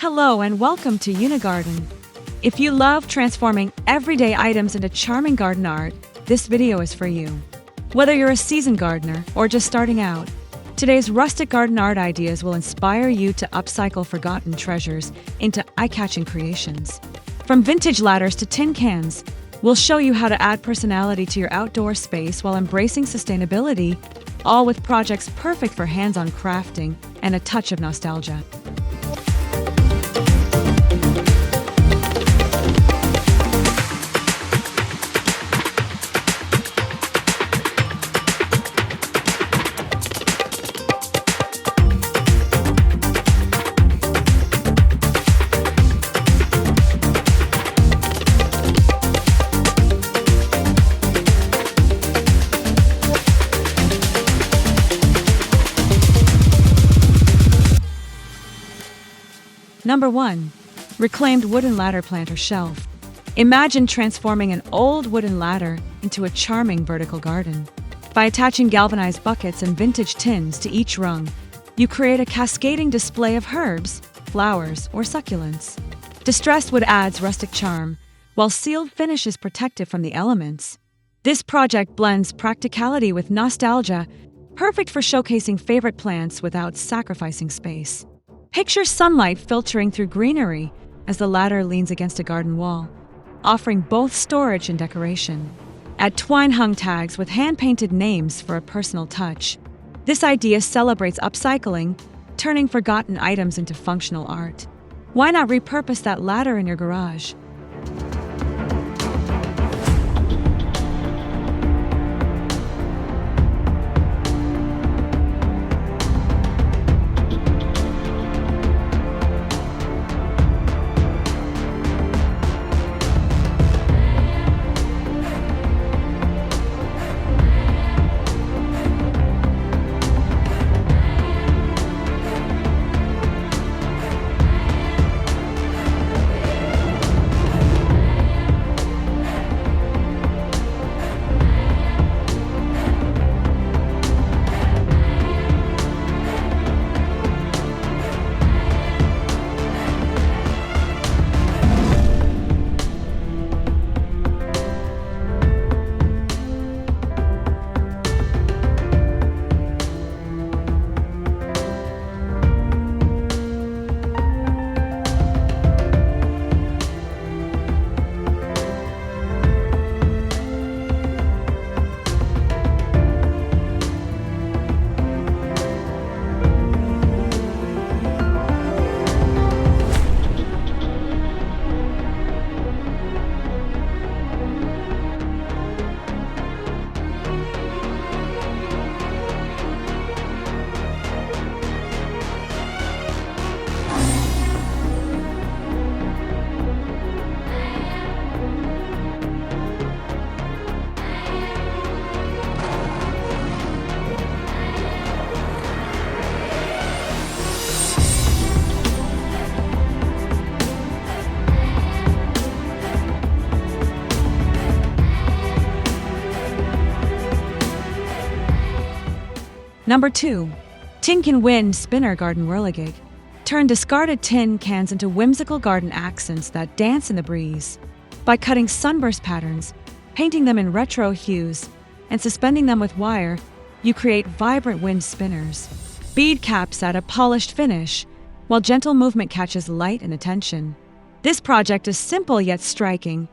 Hello and welcome to Yuna Garden. If you love transforming everyday items into charming garden art, this video is for you. Whether you're a seasoned gardener or just starting out, today's rustic garden art ideas will inspire you to upcycle forgotten treasures into eye-catching creations. From vintage ladders to tin cans, we'll show you how to add personality to your outdoor space while embracing sustainability, all with projects perfect for hands-on crafting and a touch of nostalgia. Number 1. Reclaimed wooden ladder planter shelf. Imagine transforming an old wooden ladder into a charming vertical garden. By attaching galvanized buckets and vintage tins to each rung, you create a cascading display of herbs, flowers, or succulents. Distressed wood adds rustic charm, while sealed finish is protective from the elements. This project blends practicality with nostalgia, perfect for showcasing favorite plants without sacrificing space. Picture sunlight filtering through greenery as the ladder leans against a garden wall, offering both storage and decoration. Add twine-hung tags with hand-painted names for a personal touch. This idea celebrates upcycling, turning forgotten items into functional art. Why not repurpose that ladder in your garage? Number 2. Tin Can Win Spinner Garden Whirligig. Turn discarded tin cans into whimsical garden accents that dance in the breeze. By cutting sunburst patterns, painting them in retro hues, and suspending them with wire, you create vibrant wind spinners. Bead caps add a polished finish, while gentle movement catches light and attention. This project is simple yet striking,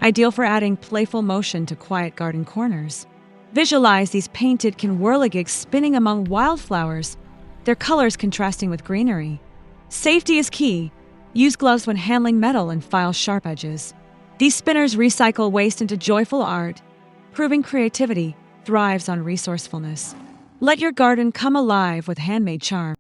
ideal for adding playful motion to quiet garden corners. Visualize these painted whirligigs spinning among wildflowers, their colors contrasting with greenery. Safety is key. Use gloves when handling metal and file sharp edges. These spinners recycle waste into joyful art, proving creativity thrives on resourcefulness. Let your garden come alive with handmade charm.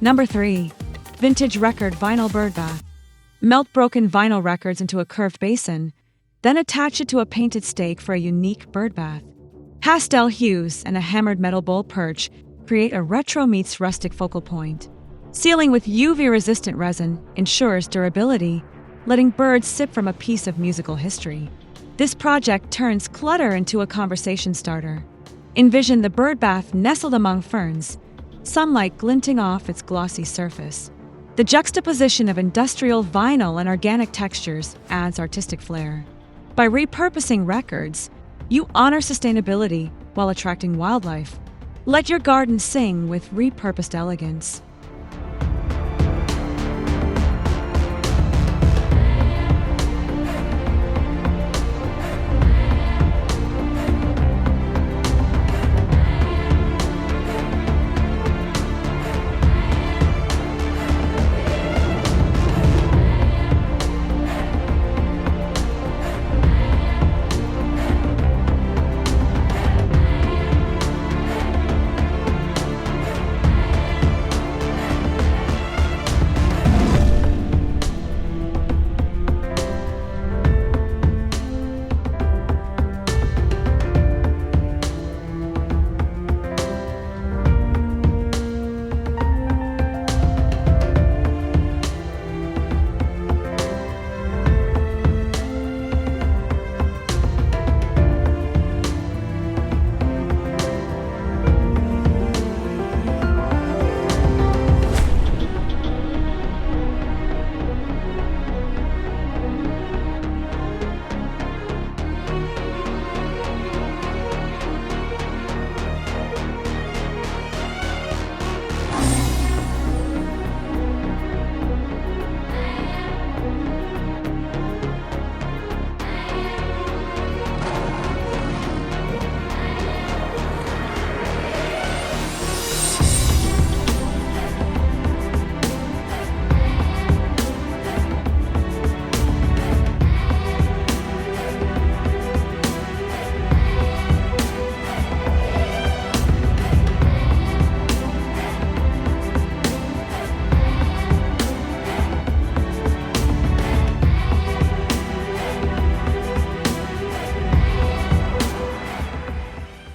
Number 3. Vintage Record Vinyl Birdbath. Melt broken vinyl records into a curved basin, then attach it to a painted stake for a unique birdbath. Pastel hues and a hammered metal bowl perch create a retro meets rustic focal point. Sealing with UV-resistant resin ensures durability, letting birds sip from a piece of musical history. This project turns clutter into a conversation starter. Envision the birdbath nestled among ferns, sunlight glinting off its glossy surface. The juxtaposition of industrial vinyl and organic textures adds artistic flair. By repurposing records, you honor sustainability while attracting wildlife. Let your garden sing with repurposed elegance.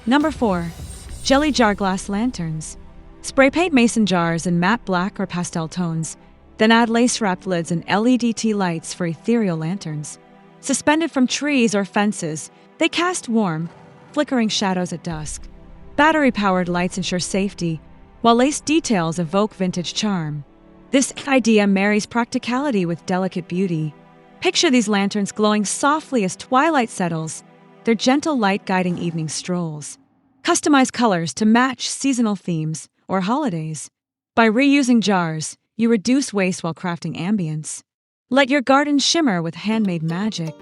Number 4. Jelly Jar Glass Lanterns. Spray paint mason jars in matte black or pastel tones, then add lace-wrapped lids and LED tea lights for ethereal lanterns. Suspended from trees or fences, they cast warm, flickering shadows at dusk. Battery-powered lights ensure safety, while lace details evoke vintage charm. This idea marries practicality with delicate beauty. Picture these lanterns glowing softly as twilight settles, their gentle light guiding evening strolls. Customize colors to match seasonal themes or holidays. By reusing jars, you reduce waste while crafting ambience. Let your garden shimmer with handmade magic.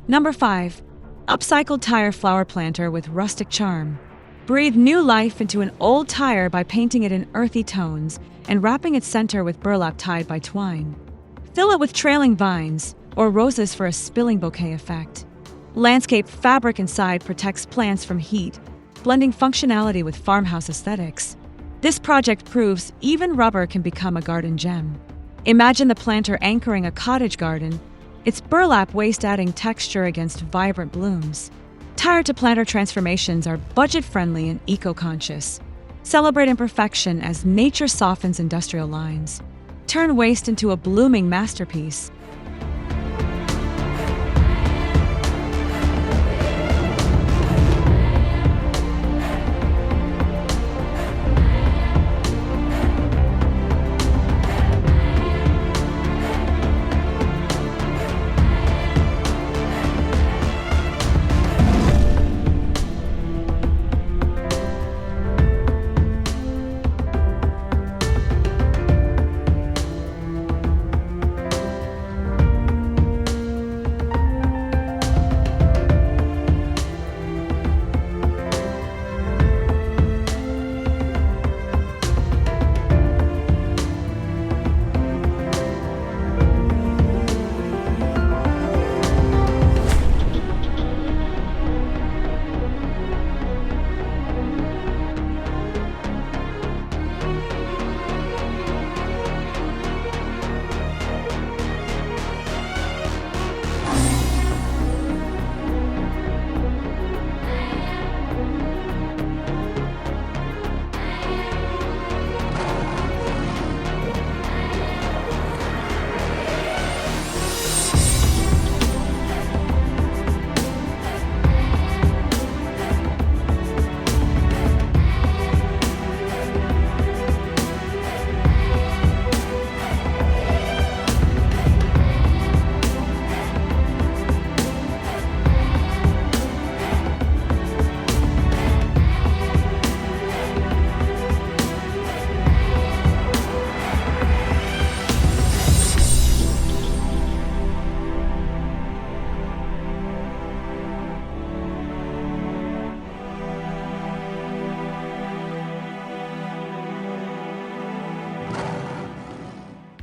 Number 5. Upcycled Tire Flower Planter with Rustic Charm. Breathe new life into an old tire by painting it in earthy tones and wrapping its center with burlap tied by twine. Fill it with trailing vines or roses for a spilling bouquet effect. Landscape fabric inside protects plants from heat, blending functionality with farmhouse aesthetics. This project proves even rubber can become a garden gem. Imagine the planter anchoring a cottage garden, its burlap waste adding texture against vibrant blooms. Tire-to-planter transformations are budget-friendly and eco-conscious. Celebrate imperfection as nature softens industrial lines. Turn waste into a blooming masterpiece.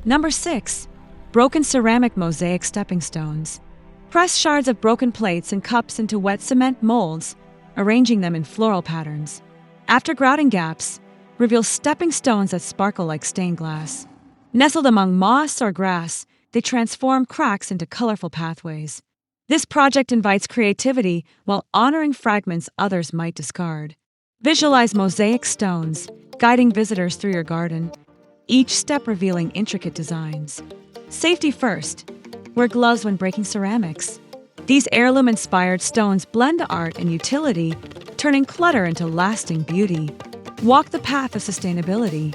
Number 6. Broken Ceramic Mosaic Stepping Stones. Press shards of broken plates and cups into wet cement molds, arranging them in floral patterns. After grouting gaps, reveal stepping stones that sparkle like stained glass. Nestled among moss or grass, they transform cracks into colorful pathways. This project invites creativity while honoring fragments others might discard. Visualize mosaic stones, guiding visitors through your garden, each step revealing intricate designs. Safety first. Wear gloves when breaking ceramics. These heirloom-inspired stones blend art and utility, turning clutter into lasting beauty. Walk the path of sustainability.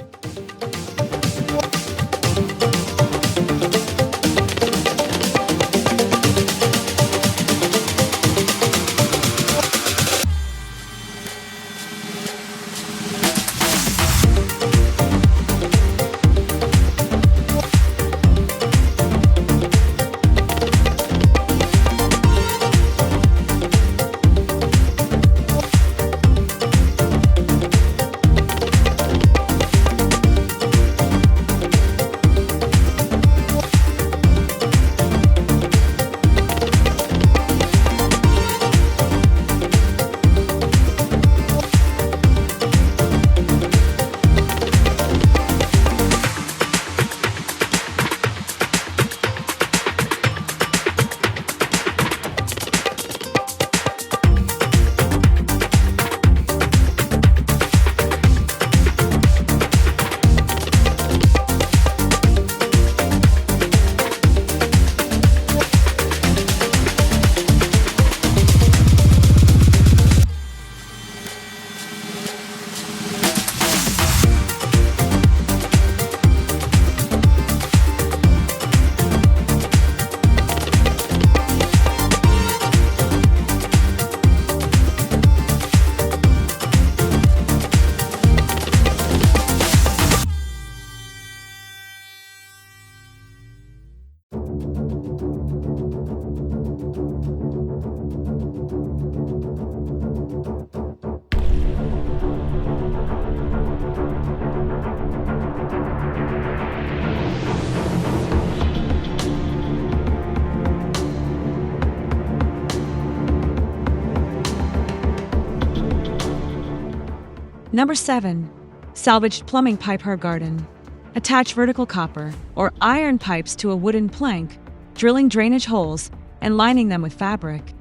Number 7. Salvaged plumbing pipe herb garden. Attach vertical copper or iron pipes to a wooden plank, drilling drainage holes and lining them with fabric.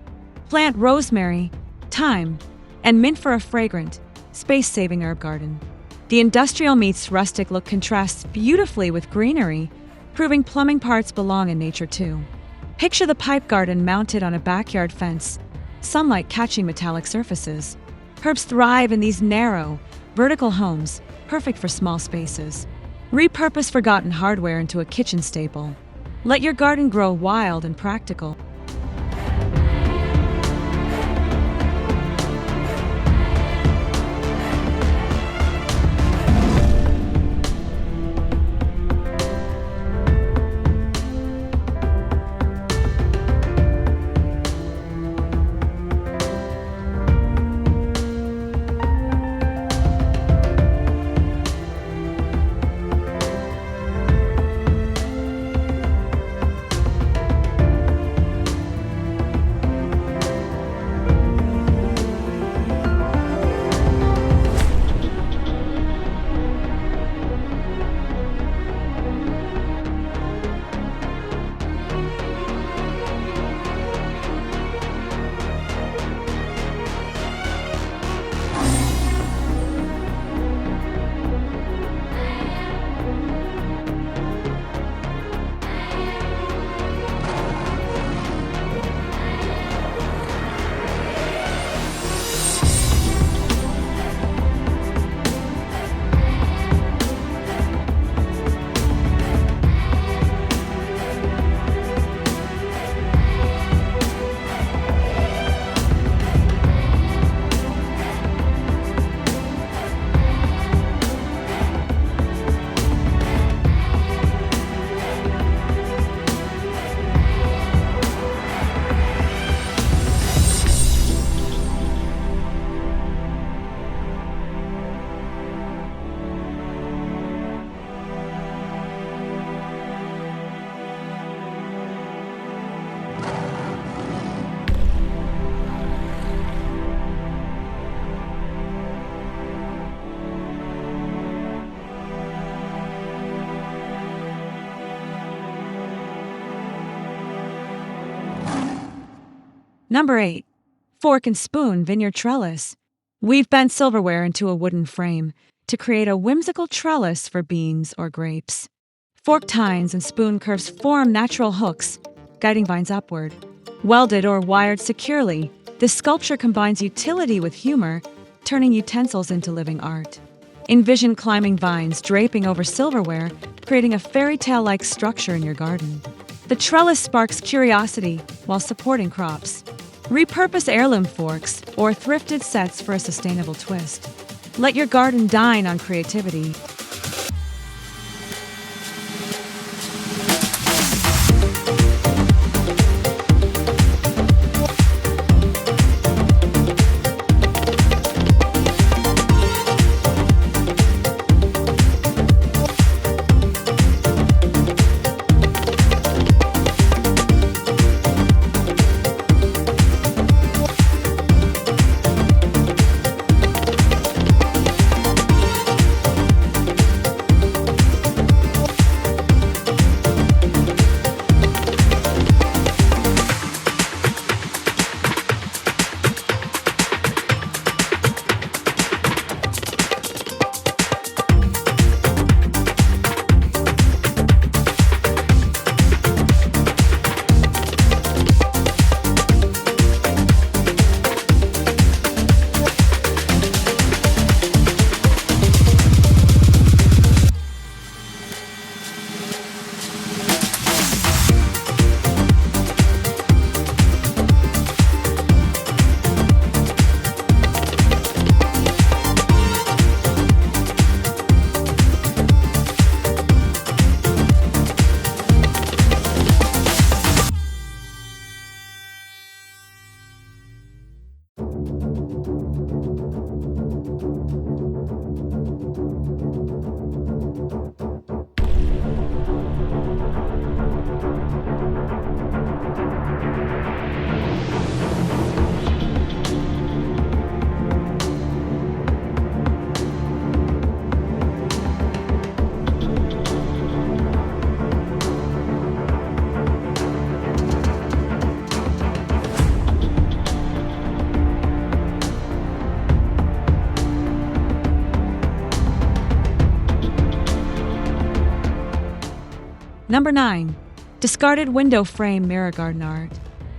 Plant rosemary, thyme, and mint for a fragrant, space-saving herb garden. The industrial meets rustic look contrasts beautifully with greenery, proving plumbing parts belong in nature too. Picture the pipe garden mounted on a backyard fence, sunlight catching metallic surfaces. Herbs thrive in these narrow, vertical homes, perfect for small spaces. Repurpose forgotten hardware into a kitchen staple. Let your garden grow wild and practical. Number 8. Fork and Spoon Vineyard Trellis. We've bent silverware into a wooden frame to create a whimsical trellis for beans or grapes. Fork tines and spoon curves form natural hooks, guiding vines upward. Welded or wired securely, this sculpture combines utility with humor, turning utensils into living art. Envision climbing vines draping over silverware, creating a fairy tale-like structure in your garden. The trellis sparks curiosity while supporting crops. Repurpose heirloom forks or thrifted sets for a sustainable twist. Let your garden dine on creativity. Number 9. Discarded window frame mirror garden art.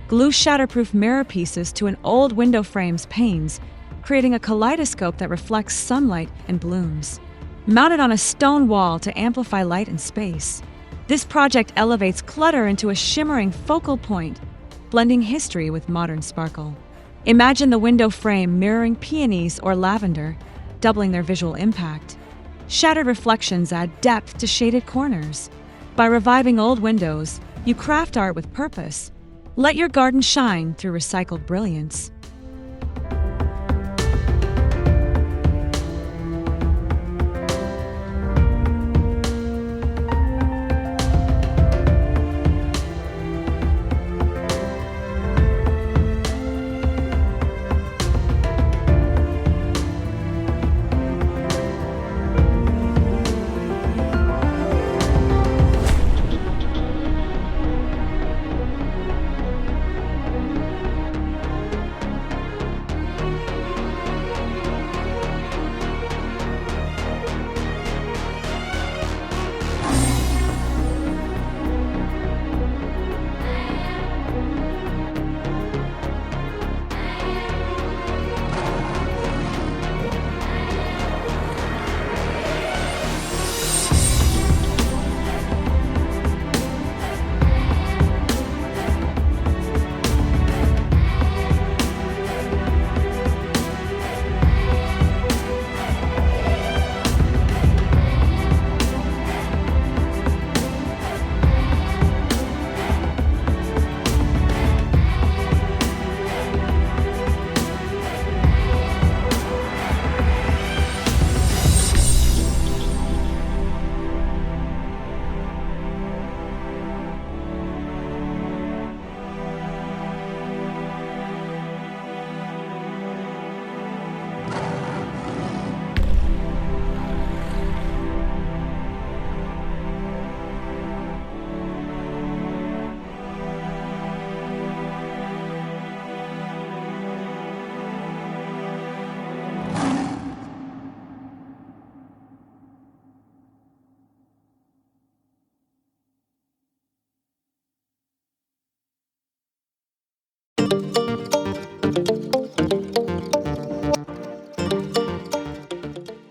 Glue shatterproof mirror pieces to an old window frame's panes, creating a kaleidoscope that reflects sunlight and blooms. Mounted on a stone wall to amplify light and space, this project elevates clutter into a shimmering focal point, blending history with modern sparkle. Imagine the window frame mirroring peonies or lavender, doubling their visual impact. Shattered reflections add depth to shaded corners. By reviving old windows, you craft art with purpose. Let your garden shine through recycled brilliance.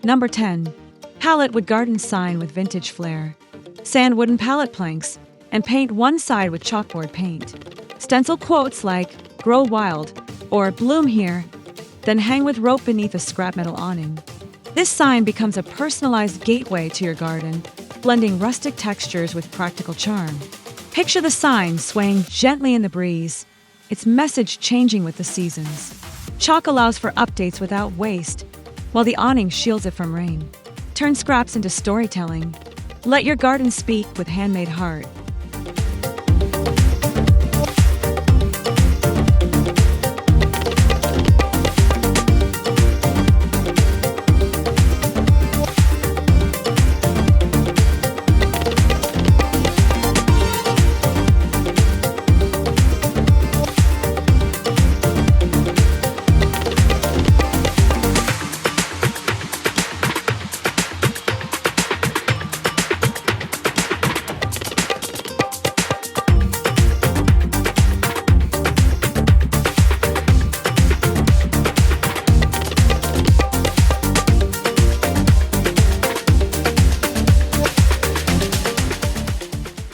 Number 10. Pallet Wood Garden Sign with Vintage Flair. Sand wooden pallet planks and paint one side with chalkboard paint. Stencil quotes like, "Grow wild," or "Bloom here," then hang with rope beneath a scrap metal awning. This sign becomes a personalized gateway to your garden, blending rustic textures with practical charm. Picture the sign swaying gently in the breeze, its message changing with the seasons. Chalk allows for updates without waste, while the awning shields it from rain. Turn scraps into storytelling. Let your garden speak with handmade heart.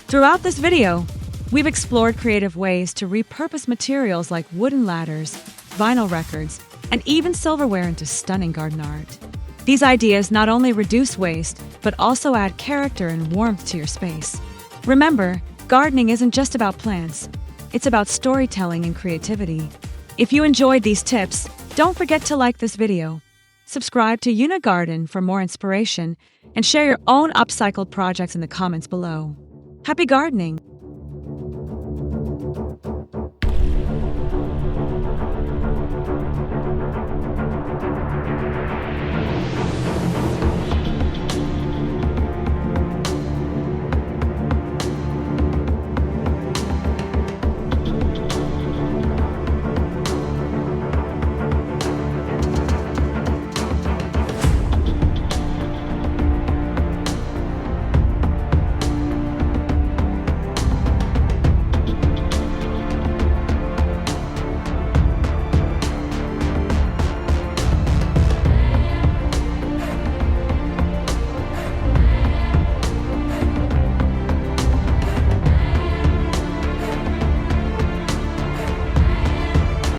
Throughout this video, we've explored creative ways to repurpose materials like wooden ladders, vinyl records, and even silverware into stunning garden art. These ideas not only reduce waste, but also add character and warmth to your space. Remember, gardening isn't just about plants, it's about storytelling and creativity. If you enjoyed these tips, don't forget to like this video. Subscribe to Yuna Garden for more inspiration, and share your own upcycled projects in the comments below. Happy gardening!